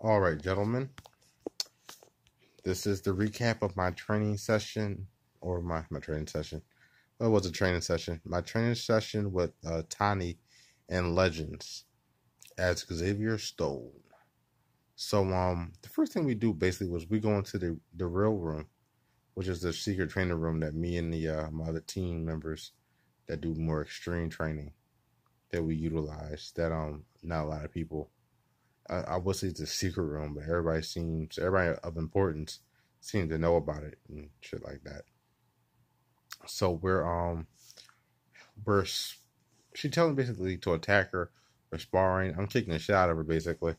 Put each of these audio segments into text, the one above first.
All right, gentlemen, this is the recap of my training session, or my training session. Well, it was a training session. My training session with Tani and Legends as Xavier Stone. So, the first thing we do basically was we go into the real room, which is the secret training room that me and the my other team members that do more extreme training that we utilize. That not a lot of people. I would say it's a secret room, but everybody of importance seems to know about it and shit like that. So we're she tells me basically to attack her. We're sparring. I'm kicking the shit out of her basically,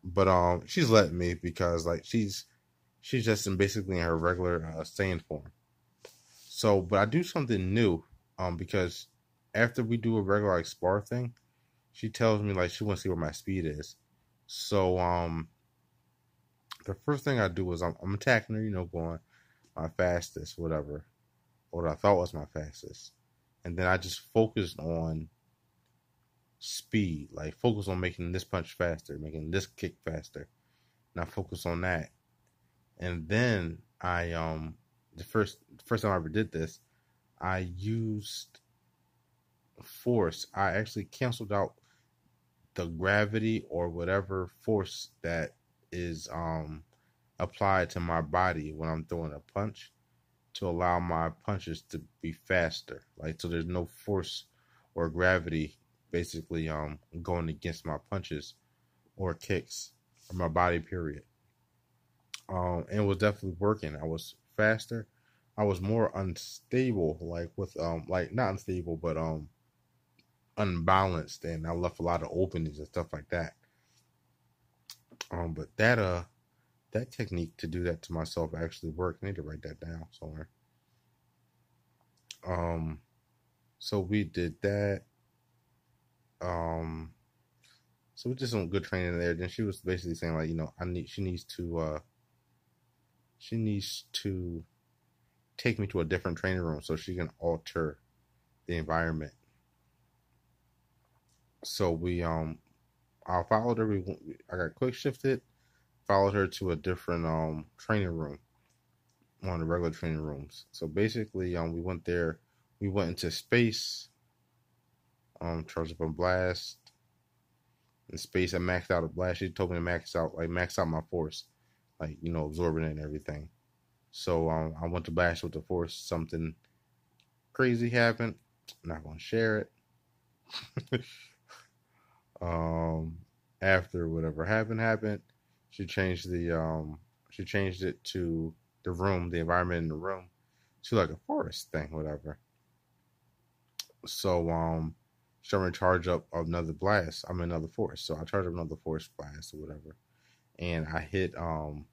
but she's letting me because like she's just basically in her regular Saiyan form. So, but I do something new because after we do a regular like spar thing, she tells me like she wants to see what my speed is. So the first thing I do is I'm attacking her, going my fastest, whatever, or what I thought was my fastest, and then I just focused on speed, like focus on making this punch faster, making this kick faster, and I focus on that, and then the first time I ever did this, I used force. I actually canceled out the gravity or whatever force that is applied to my body when I'm throwing a punch to allow my punches to be faster. Like so there's no force or gravity basically going against my punches or kicks or my body period. And it was definitely working. I was faster. I was more unstable, like with like not unstable, but unbalanced, and I left a lot of openings and stuff like that. But that technique to do that to myself actually worked. I need to write that down somewhere. Um, so we did that. Um, so we did some good training there. Then she was basically saying like, she needs to take me to a different training room so she can alter the environment. So I followed her. I got quick shifted, followed her to a different training room, one of the regular training rooms. So basically, we went there. We went into space. Charged up on blast. In space, I maxed out a blast. She told me to max out my force, like absorbing it and everything. So I went to blast with the force. Something crazy happened. I'm not gonna share it. um, After whatever happened, she changed she changed it to the environment in the room, to like a forest thing, whatever. So starting to charge up another blast. I'm another force. So I charge up another force blast or whatever. And I hit I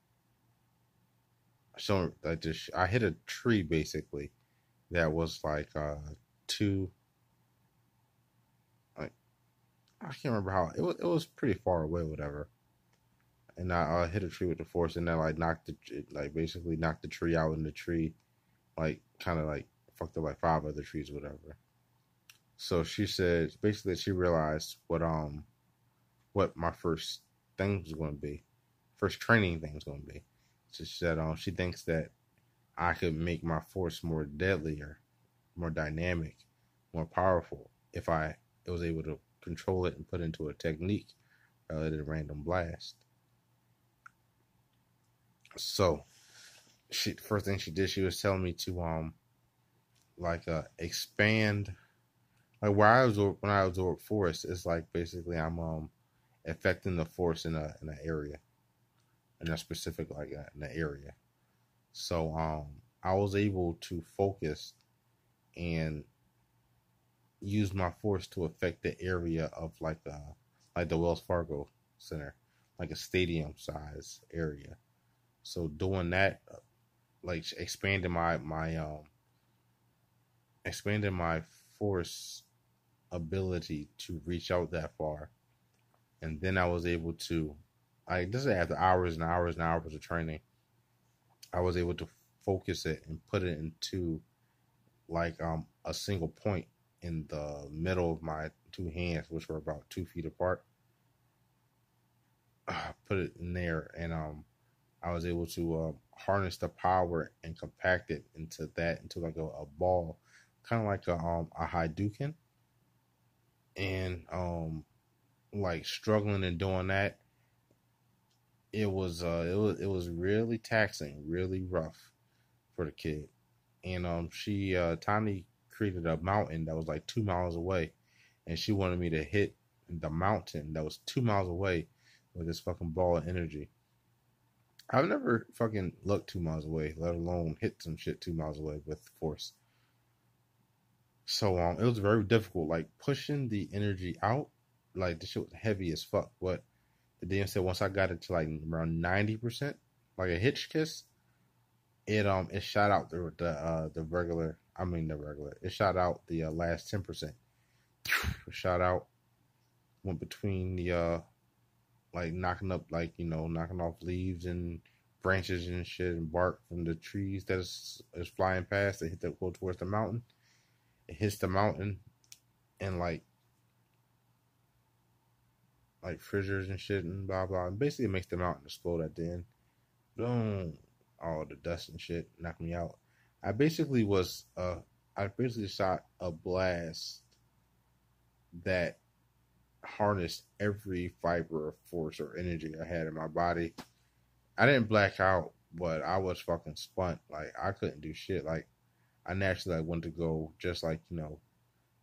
hit a tree basically that was like two, like I can't remember how it was pretty far away, whatever. And I hit a tree with the force, and then like basically knocked the tree out, in the tree like kind of like fucked up like five other trees, whatever. So she said basically she realized what my first thing was going to be, first training thing was going to be. So she said she thinks that I could make my force more deadlier, more dynamic, more powerful if I was able to control it and put it into a technique rather than a random blast. So she first thing she did, she was telling me to expand, like where I was when I absorb force, it's like basically I'm affecting the force in an area, in a specific in an area. So I was able to focus and use my force to affect the area of like the Wells Fargo Center, like a stadium size area. So doing that, like expanding my force ability to reach out that far, and then I was able to, like this is after hours and hours and hours of training, I was able to focus it and put it into like a single point in the middle of my two hands, which were about 2 feet apart. put it in there, and I was able to harness the power and compact it into like a ball, kind of like a Hadouken, and like struggling and doing that. It was really taxing, really rough for the kid. And she Tiny created a mountain that was like 2 miles away, and she wanted me to hit the mountain that was 2 miles away with this fucking ball of energy. I've never fucking looked 2 miles away, let alone hit some shit 2 miles away with force. So it was very difficult, like pushing the energy out. Like the shit was heavy as fuck. But the DM said once I got it to like around 90%, like a hitch kiss, it shot out the regular. I mean the regular. It shot out the last 10%. Shot out, went between the like knocking up, like, knocking off leaves and branches and shit and bark from the trees that is flying past. They hit that go towards the mountain. It hits the mountain and like fissures and shit and blah blah. And basically, it makes the mountain explode at the end. Boom! All the dust and shit knocked me out. I basically was I basically shot a blast that harnessed every fiber of force or energy I had in my body. I didn't black out, but I was fucking spun. Like I couldn't do shit. Like I naturally like, wanted to go just like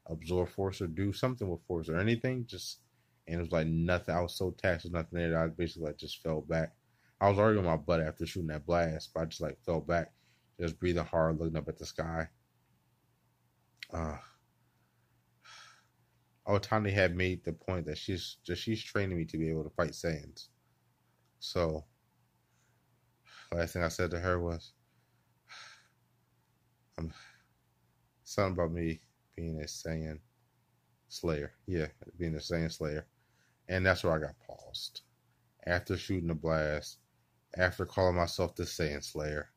absorb force or do something with force or anything. Just and it was like nothing. I was so taxed with nothing there that I basically like just fell back. I was already on my butt after shooting that blast, but I just like fell back, just breathing hard, looking up at the sky. Uh, Otani had made the point that she's training me to be able to fight Saiyans. So last thing I said to her was, something about me being a Saiyan Slayer. Yeah, being a Saiyan Slayer. And that's where I got paused. After shooting the blast, after calling myself the Saiyan Slayer,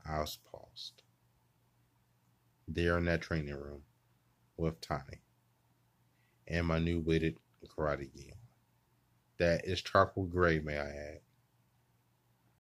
I was paused. There in that training room with Tani and my new weighted karate gi. That is charcoal gray, may I add.